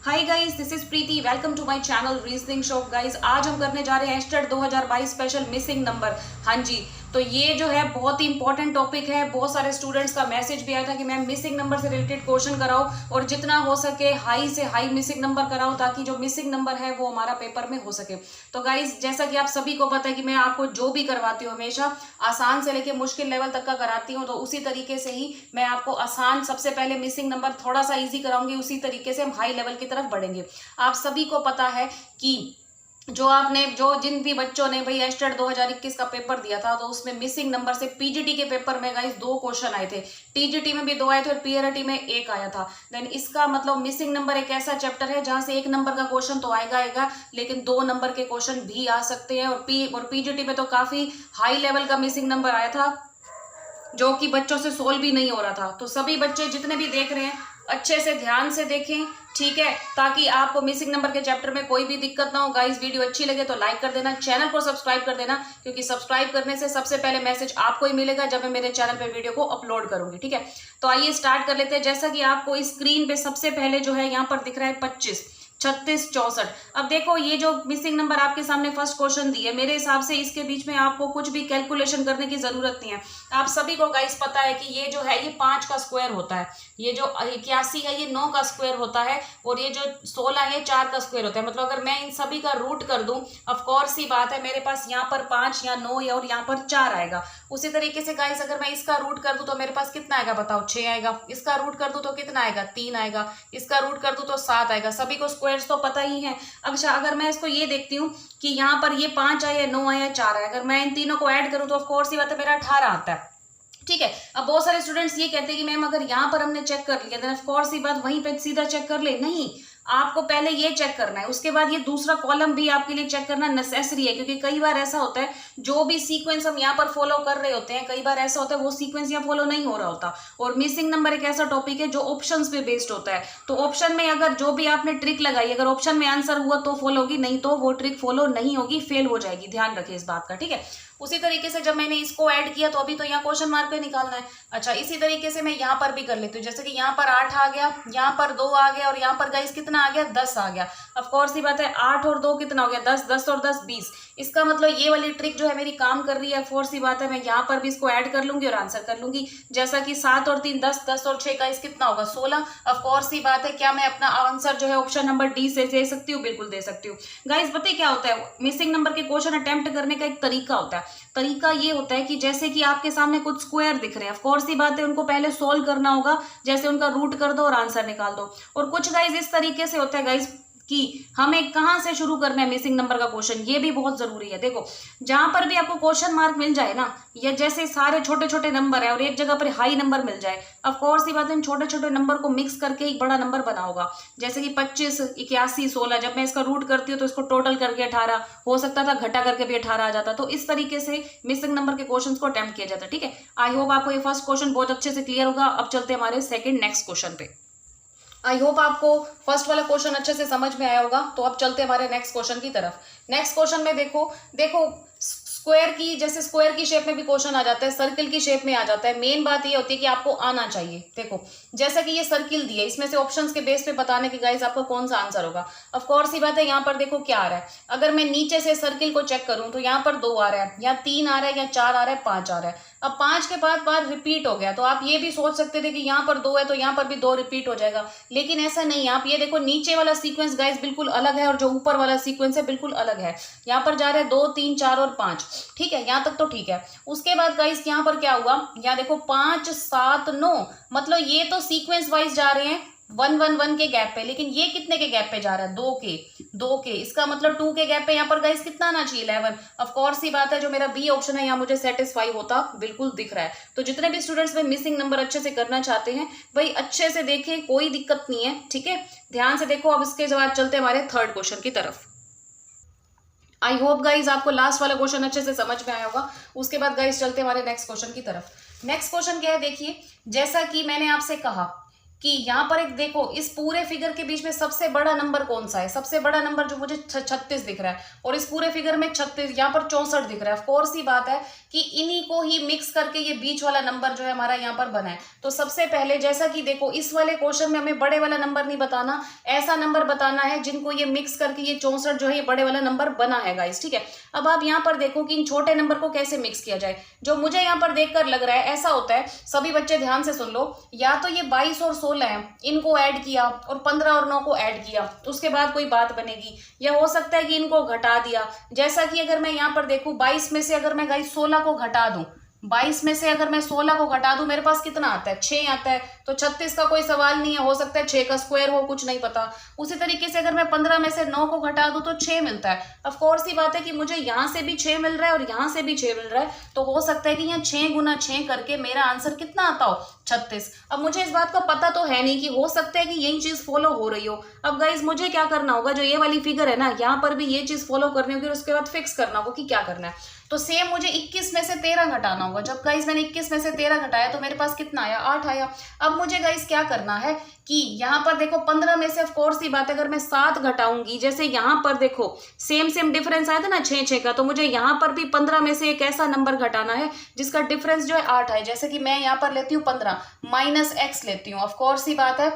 Hi guys, this is Preeti. Welcome to my channel reasoning show. Guys, आज हम करने जा रहे हैं एस्टेट 2022 स्पेशल मिसिंग नंबर। हाँ जी, तो ये जो है बहुत ही इंपॉर्टेंट टॉपिक है। बहुत सारे स्टूडेंट्स का मैसेज भी आया था कि मैम मिसिंग नंबर से रिलेटेड क्वेश्चन कराओ और जितना हो सके हाई से हाई मिसिंग नंबर कराओ ताकि जो मिसिंग नंबर है वो हमारा पेपर में हो सके। तो गाइस, जैसा कि आप सभी को पता है कि मैं आपको जो भी करवाती हूँ हमेशा आसान से लेके मुश्किल लेवल तक का कराती हूँ, तो उसी तरीके से ही मैं आपको आसान सबसे पहले मिसिंग नंबर थोड़ा सा ईजी कराऊंगी, उसी तरीके से हम हाई लेवल की तरफ बढ़ेंगे। आप सभी को पता है कि जिन भी बच्चों ने भाई एस्टेट 2021 का पेपर दिया था, तो उसमें मिसिंग नंबर से पीजीटी के पेपर में गाइस 2 क्वेश्चन आए थे, टीजीटी में भी 2 आए थे और पीआरटी में 1 आया था। देन इसका मतलब मिसिंग नंबर एक ऐसा चैप्टर है जहां से 1 नंबर का क्वेश्चन तो आएगा लेकिन 2 नंबर के क्वेश्चन भी आ सकते हैं। और पीजीटी में तो काफी हाई लेवल का मिसिंग नंबर आया था जो कि बच्चों से सोल्व भी नहीं हो रहा था। तो सभी बच्चे जितने भी देख रहे हैं अच्छे से ध्यान से देखें, ठीक है, ताकि आपको मिसिंग नंबर के चैप्टर में कोई भी दिक्कत ना हो। गाइस, वीडियो अच्छी लगे तो लाइक कर देना, चैनल को सब्सक्राइब कर देना, क्योंकि सब्सक्राइब करने से सबसे पहले मैसेज आपको ही मिलेगा जब मैं मेरे चैनल पे वीडियो को अपलोड करूंगी। ठीक है, तो आइए स्टार्ट कर लेते हैं। जैसा कि आपको इस स्क्रीन पे सबसे पहले जो है यहाँ पर दिख रहा है 25, 36, 64। अब देखो, ये जो मिसिंग नंबर आपके सामने फर्स्ट क्वेश्चन दी है, मेरे हिसाब से इसके बीच में आपको कुछ भी कैलकुलेशन करने की जरूरत नहीं है। आप सभी को गाइस पता है कि ये जो है ये 5 का स्क्वायर होता है, ये जो 81 है ये 9 का स्क्वायर होता है, और ये जो 16 है 4 का स्क्वायर होता है। मतलब अगर मैं इन सभी का रूट कर दूं, ऑफ कोर्स सी बात है, मेरे पास यहाँ पर 5 या 9 और यहाँ पर 4 आएगा। उसी तरीके से गाइस, अगर मैं इसका रूट कर दूं तो मेरे पास कितना आएगा बताओ, 6 आएगा। इसका रूट कर दूं तो कितना आएगा, 3 आएगा। इसका रूट कर दूं तो 7 आएगा। सभी को स्क्वायर्स तो पता ही है। अच्छा, अगर मैं इसको ये देखती हूँ कि यहाँ पर ये 5 आया, 9 आया, 4 आया, अगर मैं इन तीनों को ऐड करूं तो ऑफ कोर्स सी बात है मेरा 18 आता है। ठीक है, अब बहुत सारे स्टूडेंट्स ये कहते हैं कि मैम अगर यहाँ पर हमने चेक कर लिया देन ऑफ कोर्स सी बात वहीं पे सीधा चेक कर ले। नहीं, आपको पहले ये चेक करना है, उसके बाद ये दूसरा कॉलम भी आपके लिए चेक करना नेसेसरी है, क्योंकि कई बार ऐसा होता है जो भी सीक्वेंस हम यहाँ पर फॉलो कर रहे होते हैं, कई बार ऐसा होता है वो सीक्वेंस यहाँ फॉलो नहीं हो रहा होता। और मिसिंग नंबर एक ऐसा टॉपिक है जो ऑप्शंस पे बेस्ड होता है। तो ऑप्शन में अगर जो भी आपने ट्रिक लगाई, अगर ऑप्शन में आंसर हुआ तो फॉलो होगी, नहीं तो वो ट्रिक फॉलो नहीं होगी, फेल हो जाएगी। ध्यान रखिए इस बात का। ठीक है, उसी तरीके से जब मैंने इसको ऐड किया तो अभी तो यहाँ क्वेश्चन मार्क पे निकालना है। अच्छा, इसी तरीके से मैं यहाँ पर भी कर लेती हूँ। जैसे कि यहाँ पर 8 आ गया, यहाँ पर 2 आ गया और यहाँ पर गाइस कितना आ गया, 10 आ गया। ऑफ कोर्स ही बात है, 8 और 2 कितना हो गया, 10, 10 और 10 20। इसका मतलब ये वाली ट्रिक जो है मेरी काम कर रही है। फोर्स ही बात है, मैं यहाँ पर भी इसको ऐड कर लूंगी और आंसर कर लूंगी। जैसा कि 7 और 3 10, 10 और 6 गाइस कितना होगा, 16। ऑफ कोर्स ही बात है, क्या मैं अपना आंसर जो है ऑप्शन नंबर डी से दे सकती हूँ? बिल्कुल दे सकती हूँ। गाइस, पता है क्या होता है, मिसिंग नंबर के क्वेश्चन अटेम्प्ट करने का एक तरीका होता है। तरीका ये होता है कि जैसे कि आपके सामने कुछ स्क्वायर दिख रहे हैं, ऑफ कोर्स ही बात है उनको पहले सोल्व करना होगा, जैसे उनका रूट कर दो और आंसर निकाल दो। और कुछ गाइस इस तरीके से होता है गाइस कि हमें कहां से शुरू करना है मिसिंग नंबर का क्वेश्चन, ये भी बहुत जरूरी है। देखो, जहां पर भी आपको क्वेश्चन मार्क मिल जाए ना, या जैसे सारे छोटे छोटे नंबर है और एक जगह पर हाई नंबर मिल जाए, ऑफ कोर्स ये बात है, इन छोटे छोटे नंबर को मिक्स करके एक बड़ा नंबर बना होगा। जैसे कि 25, 81, 16, जब मैं इसका रूट करती हूँ तो इसको टोटल करके 18 हो सकता था, घटा करके भी 18 आ जाता। तो इस तरीके से मिसिंग नंबर के क्वेश्चन को अटेम्प्ट किया जाता है। ठीक है, आई होप आपको ये फर्स्ट क्वेश्चन बहुत अच्छे से क्लियर होगा। अब चलते हैं हमारे सेकंड नेक्स्ट क्वेश्चन पे। आई होप आपको फर्स्ट वाला क्वेश्चन अच्छे से समझ में आया होगा। तो अब चलते हैं हमारे नेक्स्ट क्वेश्चन की तरफ। नेक्स्ट क्वेश्चन में देखो स्क्वायर की, जैसे स्क्वायर की शेप में भी क्वेश्चन आ जाता है, सर्किल की शेप में आ जाता है। मेन बात ये होती है कि आपको आना चाहिए। देखो, जैसा कि ये सर्किल दिया है, इसमें से ऑप्शंस के बेस पे बताने की गाइस आपको कौन सा आंसर होगा। ऑफ कोर्स ही बात है, यहाँ पर देखो क्या आ रहा है। अगर मैं नीचे से सर्किल को चेक करूं तो यहाँ पर 2 आ रहा है, यहाँ 3 आ रहा है, यहाँ 4 आ रहा है, 5 आ रहा है। अब 5 के बाद बार रिपीट हो गया, तो आप ये भी सोच सकते थे कि यहाँ पर 2 है तो यहाँ पर भी 2 रिपीट हो जाएगा, लेकिन ऐसा नहीं है। आप ये देखो, नीचे वाला सीक्वेंस गाइस बिल्कुल अलग है और जो ऊपर वाला सीक्वेंस है बिल्कुल अलग है। यहाँ पर जा रहे हैं 2, 3, 4 और 5। ठीक है, यहाँ तक तो ठीक है। उसके बाद गाइस यहाँ पर क्या हुआ, यहाँ देखो 5, 7, 9, मतलब ये तो सीक्वेंस वाइज जा रहे हैं 1, 1, 1 के गैप पे, लेकिन ये कितने के गैप पे जा रहा है, 2 के। इसका मतलब 2 के गैप पे यहाँ पर गाइस कितना आना चाहिए, 11। ऑफ कोर्स ही बात है, जो मेरा बी ऑप्शन है यहाँ मुझे सेटिस्फाई होता बिल्कुल दिख रहा है। तो जितने भी स्टूडेंट्स में मिसिंग नंबर अच्छे से करना चाहते हैं भाई अच्छे से देखें, कोई दिक्कत नहीं है। ठीक है, ध्यान से देखो। अब इसके बाद चलते हैं हमारे थर्ड क्वेश्चन की तरफ। आई होप गाइज आपको लास्ट वाला क्वेश्चन अच्छे से समझ में आया होगा। उसके बाद गाइज चलते हैं हमारे नेक्स्ट क्वेश्चन की तरफ। नेक्स्ट क्वेश्चन क्या है, देखिए, जैसा कि मैंने आपसे कहा कि यहाँ पर एक देखो, इस पूरे फिगर के बीच में सबसे बड़ा नंबर कौन सा है? सबसे बड़ा नंबर जो मुझे 36 दिख रहा है, और इस पूरे फिगर में 36, यहाँ पर 64 दिख रहा है। ऑफ कोर्स ही बात है कि इन्हीं को ही मिक्स करके ये बीच वाला नंबर जो है हमारा यहाँ पर बना है। तो सबसे पहले जैसा कि देखो, इस वाले क्वेश्चन में हमें बड़े वाला नंबर नहीं बताना, ऐसा नंबर बताना है जिनको ये मिक्स करके ये 64 जो है ये बड़े वाला नंबर बना है गाइस, ठीक है। अब आप यहाँ पर देखो कि इन छोटे नंबर को कैसे मिक्स किया जाए। जो मुझे यहाँ पर देखकर लग रहा है, ऐसा होता है, सभी बच्चे ध्यान से सुन लो, या तो ये 22 और 16 है, इनको ऐड किया, और 15 और 9 को ऐड किया, उसके बाद कोई बात बनेगी। या हो सकता है कि इनको घटा दिया, जैसा कि अगर मैं यहाँ पर देखूं 22 में से अगर मैं गाइस 16 को घटा दूं, 22 में से अगर मैं 16 को घटा दूं, मेरे पास कितना आता है? 6 आता है। तो 36 का कोई सवाल नहीं है, हो सकता है 6 का स्क्वायर हो, कुछ नहीं पता। उसी तरीके से अगर मैं 15 में से 9 को घटा दूं तो 6 मिलता है। ऑफ कोर्स ही बात है कि मुझे यहाँ से भी 6 मिल रहा है और यहाँ से भी 6 मिल रहा है, तो हो सकता है कि यहाँ 6 गुना 6 करके मेरा आंसर कितना आता हो? 36। अब मुझे इस बात का पता तो है नहीं कि हो सकता है कि यही चीज फॉलो हो रही हो। अब गाइज मुझे क्या करना होगा, जो ये वाली फिगर है ना, यहाँ पर भी ये चीज फॉलो करनी होगी, और उसके बाद फिक्स करना होगा कि क्या करना है। तो सेम मुझे 21 में से 13 घटाना होगा। जब गाइज मैंने 21 में से 13 घटाया तो मेरे पास कितना आया? 8 आया। अब मुझे गाइज क्या करना है कि यहाँ पर देखो 15 में से ऑफ कोर्स ही बात है, अगर मैं 7 घटाऊंगी, जैसे यहाँ पर देखो सेम डिफरेंस आया था ना 6 का, तो मुझे यहाँ पर भी 15 में से एक ऐसा नंबर घटाना है जिसका डिफरेंस जो है 8 है। जैसे कि मैं यहाँ पर लेती हूँ 15 माइनस एक्स लेती हूँ। ऑफ कोर्स ही बात है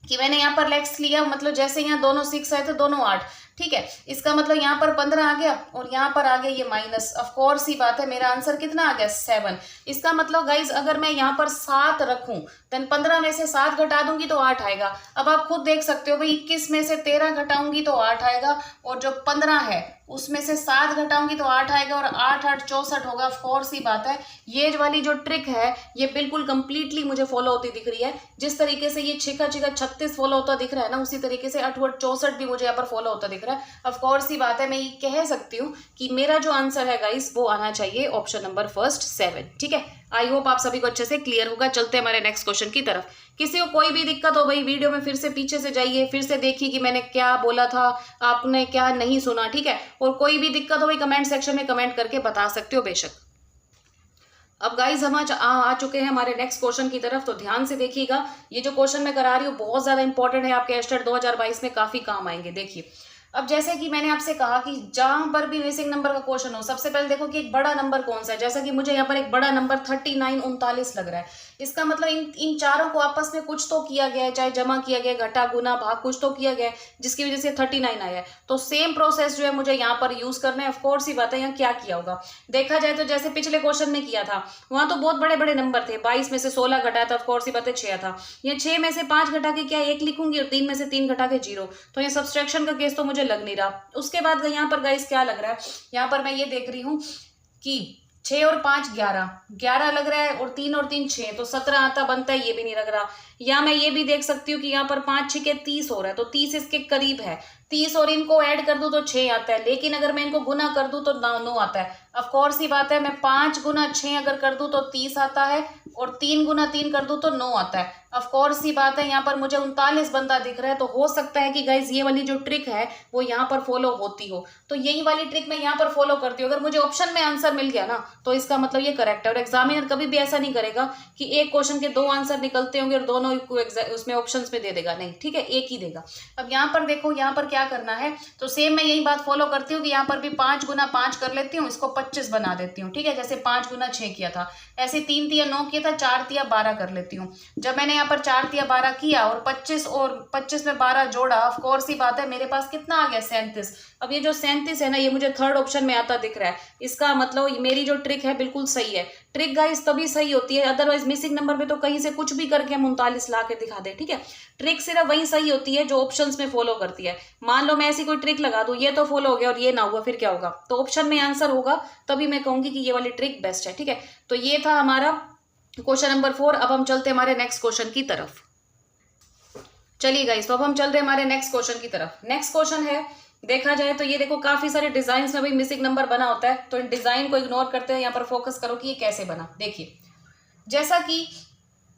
कि मैंने यहाँ पर एक्स लिया, मतलब जैसे यहाँ दोनों 6 आए तो दोनों 8, ठीक है। इसका मतलब यहाँ पर 15 आ गया और यहाँ पर आ गया ये माइनस। ऑफ कोर्स ही बात है मेरा आंसर कितना आ गया? 7। इसका मतलब गाइज अगर मैं यहाँ पर 7 रखूं, देन 15 में से 7 घटा दूंगी तो 8 आएगा। अब आप खुद देख सकते हो भाई, 21 में से 13 घटाऊंगी तो 8 आएगा, और जो 15 है उसमें से 7 घटाऊंगी तो 8 आएगा, और 8 8 64 होगा। ऑफ कोर्स ही बात है, ये वाली जो ट्रिक है ये बिल्कुल कंप्लीटली मुझे फॉलो होती दिख रही है। जिस तरीके से ये छिका 36 फॉलो होता दिख रहा है ना, उसी तरीके से 8 8 64 भी मुझे यहाँ पर फॉलो होता दिख रहा है। ऑफ कोर्स ही बात है, मैं ये कह सकती हूँ कि मेरा जो आंसर है गाइस वो आना चाहिए ऑप्शन नंबर फर्स्ट 7, ठीक है। आई होप आप सभी को अच्छे से क्लियर होगा। चलते हैं हमारे नेक्स्ट क्वेश्चन की तरफ। किसी को कोई भी दिक्कत हो भाई, वीडियो में फिर से पीछे से जाइए, फिर से देखिए कि मैंने क्या बोला था, आपने क्या नहीं सुना, ठीक है। और कोई भी दिक्कत हो भाई कमेंट सेक्शन में कमेंट करके बता सकते हो बेशक। अब गाइज हम आ चुके हैं हमारे नेक्स्ट क्वेश्चन की तरफ, तो ध्यान से देखिएगा। ये जो क्वेश्चन मैं करा रही हूँ बहुत ज्यादा इंपॉर्टेंट है, आपके एस्टेट 2022 में काफी काम आएंगे। देखिए, अब जैसे कि मैंने आपसे कहा कि जहां पर भी मिसिंग नंबर का क्वेश्चन हो, सबसे पहले देखो कि एक बड़ा नंबर कौन सा है। जैसा कि मुझे यहाँ पर एक बड़ा नंबर 39 39 लग रहा है। इसका मतलब इन चारों को आपस में कुछ तो किया गया है, चाहे जमा किया गया, घटा गुना भाग कुछ तो किया गया है, जिसकी वजह से 39 आया है। तो सेम प्रोसेस जो है मुझे यहाँ पर यूज करना है। ऑफकोर्स ही बात है, यहाँ क्या किया होगा देखा जाए तो जैसे पिछले क्वेश्चन में किया था, वहां तो बहुत बड़े बड़े नंबर थे। 22 में से 16 घटाया था, ऑफकोर्स ही बात है 6 था। ये 6 में से 5 घटा के क्या 1 लिखूंगी, और 3 में से 3 घटा के 0। तो ये सब्सट्रैक्शन का केस तो मुझे लग नहीं रहा। उसके बाद यहाँ पर गाइस क्या लग रहा है, यहाँ पर मैं ये देख रही हूँ कि 6 और 5 11 लग रहा है, और 3 और 3 6, तो 17 आता बनता है, ये भी नहीं लग रहा। या मैं ये भी देख सकती हूँ कि यहाँ पर 5 6 के 30 हो रहा है, तो 30 इसके करीब है। 30 और इनको ऐड कर दूं तो 6 आता है, लेकिन अगर मैं इनको गुना कर दूं तो 9 आता है। ऑफ कोर्स ही बात है, मैं 5 गुना 6 अगर कर दूं तो 30 आता है, और 3 गुना 3 कर दूं तो 9 आता है। ऑफ कोर्स ही बात है, यहाँ पर मुझे 39 बनता दिख रहा है। तो हो सकता है कि गाइज ये वाली जो ट्रिक है वो यहाँ पर फॉलो होती हो, तो यही वाली ट्रिक मैं यहाँ पर फॉलो करती हूँ। अगर मुझे ऑप्शन में आंसर मिल गया ना तो इसका मतलब ये करेक्ट है। और एग्जामिनर कभी भी ऐसा नहीं करेगा कि एक क्वेश्चन के 2 आंसर निकलते होंगे और दोनों उसमें ऑप्शंस में दे देगा, नहीं, ठीक है, एक ही देगा। अब यहाँ पर देखो, यहाँ पर क्या करना है, तो सेम मैं यही बात फॉलो करती हूँ कि यहाँ पर भी 5 गुना 5 कर लेती हूँ, इसको 25 बना देती हूँ, ठीक है। जैसे 5 गुना 6 किया था, ऐसे 3 तिया 9 किया था, 4 तिया 12 कर लेती हूँ। जब मैंने यहाँ पर 4 तिया 12 किया और 25 में 12 जोड़ा, ऑफ कोर्स ही बात है मेरे पास कितना आ गया 37। अब ये जो 37 है ना, ये मुझे थर्ड ऑप्शन में आता दिख रहा है। इसका मतलब मेरी जो ट्रिक है बिल्कुल सही है। ट्रिक गाइस तभी सही होती है, अदरवाइज मिसिंग नंबर पे तो कहीं से कुछ भी करके हम 39 ला के दिखा दे, ठीक है। ट्रिक सिर्फ वही सही होती है जो ऑप्शंस में फॉलो करती है। मान लो मैं ऐसी कोई ट्रिक लगा दूं, ये तो फॉलो हो गया और ये ना हुआ, फिर क्या होगा? तो ऑप्शन में आंसर होगा, तभी मैं कहूंगी कि ये वाली ट्रिक बेस्ट है, ठीक है। तो ये था हमारा क्वेश्चन नंबर 4। अब हम चलते हमारे नेक्स्ट क्वेश्चन की तरफ। चलिए गाइस, तो अब हम चल रहे हैं हमारे नेक्स्ट क्वेश्चन की तरफ। नेक्स्ट क्वेश्चन है, देखा जाए तो ये देखो काफी सारे डिजाइन में भी मिसिंग नंबर बना होता है, तो इन डिजाइन को इग्नोर करते हैं, यहाँ पर फोकस करो कि ये कैसे बना। देखिए, जैसा कि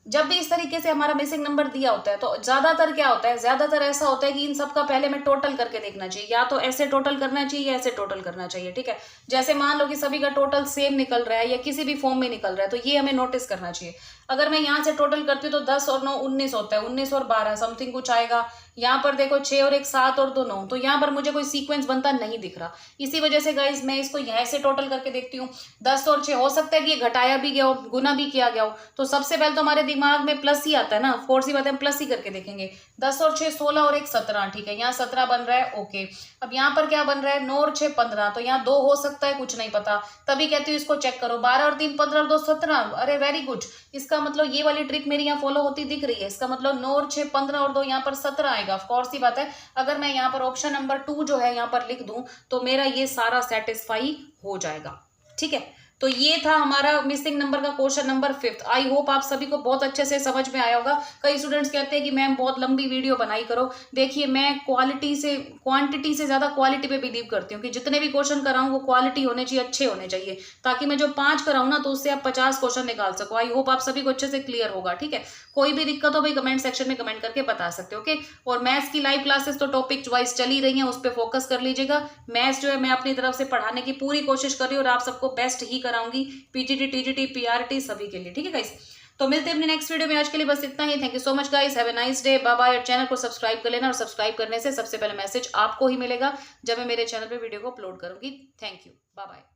जब भी इस तरीके से हमारा मिसिंग नंबर दिया होता है तो ज्यादातर क्या होता है, ज्यादातर ऐसा होता है कि इन सबका पहले हमें टोटल करके देखना चाहिए, या तो ऐसे टोटल करना चाहिए या ऐसे टोटल करना चाहिए, ठीक है। जैसे मान लो कि सभी का टोटल सेम निकल रहा है या किसी भी फॉर्म में निकल रहा है, तो ये हमें नोटिस करना चाहिए। अगर मैं यहाँ से टोटल करती हूँ तो 10 और 9 19 होता है, 19 और 12 समथिंग कुछ आएगा। यहाँ पर देखो 6 और 1 7 और 2 9, तो यहाँ पर मुझे कोई सीक्वेंस बनता नहीं दिख रहा। इसी वजह से गाइज मैं इसको यहाँ से टोटल करके देखती हूँ। 10 और 6 हो सकता है कि ये घटाया भी गया हो, गुना भी किया गया हो, तो सबसे पहले तो हमारे दिमाग में प्लस ही आता है ना, फोर सी बात है, हम प्लस ही करके देखेंगे। 10 और 6 16 और 1 17, ठीक है, यहाँ 17 बन रहा है, ओके। अब यहाँ पर क्या बन रहा है, 9 और 6 15, तो यहाँ 2 हो सकता है, कुछ नहीं पता, तभी कहती हूँ इसको चेक करो। 12 और 3 15 और 2 17, अरे वेरी गुड। इसका मतलब ये वाली ट्रिक मेरी यहाँ फॉलो होती दिख रही है। इसका मतलब 9 और 6 15 और 2 यहाँ पर 17 आएगा, ऑफकोर्स सी बात है। अगर मैं यहाँ पर ऑप्शन नंबर 2 जो है यहाँ पर लिख दूं तो मेरा ये सारा सेटिस्फाई हो जाएगा, ठीक है। तो ये था हमारा मिसिंग नंबर का क्वेश्चन नंबर 5। आई होप आप सभी को बहुत अच्छे से समझ में आया होगा। कई स्टूडेंट्स कहते हैं कि मैम बहुत लंबी वीडियो बनाई करो। देखिए मैं क्वांटिटी से ज्यादा क्वालिटी पे बिलीव करती हूँ कि जितने भी क्वेश्चन कराऊं वो क्वालिटी होने चाहिए, अच्छे होने चाहिए, ताकि मैं जो 5 कराऊं ना तो उससे आप 50 क्वेश्चन निकाल सको। आई होप आप सभी को अच्छे से क्लियर होगा, ठीक है। कोई भी दिक्कत हो भाई कमेंट सेक्शन में कमेंट करके बता सकते हो, ओके। और मैथ्स की लाइव क्लासेस तो टॉपिक वाइज चली रही हैं, उस पर फोकस कर लीजिएगा। मैथ्स जो है मैं अपनी तरफ से पढ़ाने की पूरी कोशिश कर रही हूँ और आप सबको बेस्ट ही कराऊंगी, पीजीटी टीजीटी पीआरटी सभी के लिए, ठीक है गाइस। तो मिलते हैं अपने नेक्स्ट वीडियो में। आज के लिए बस इतना ही। Thank you so much guys, have a nice day, bye bye. और चैनल को सब्सक्राइब कर लेना, और सब्सक्राइब करने से सबसे पहले मैसेज आपको ही मिलेगा जब मैं मेरे चैनल पे वीडियो को अपलोड करूंगी। Thank you, bye bye.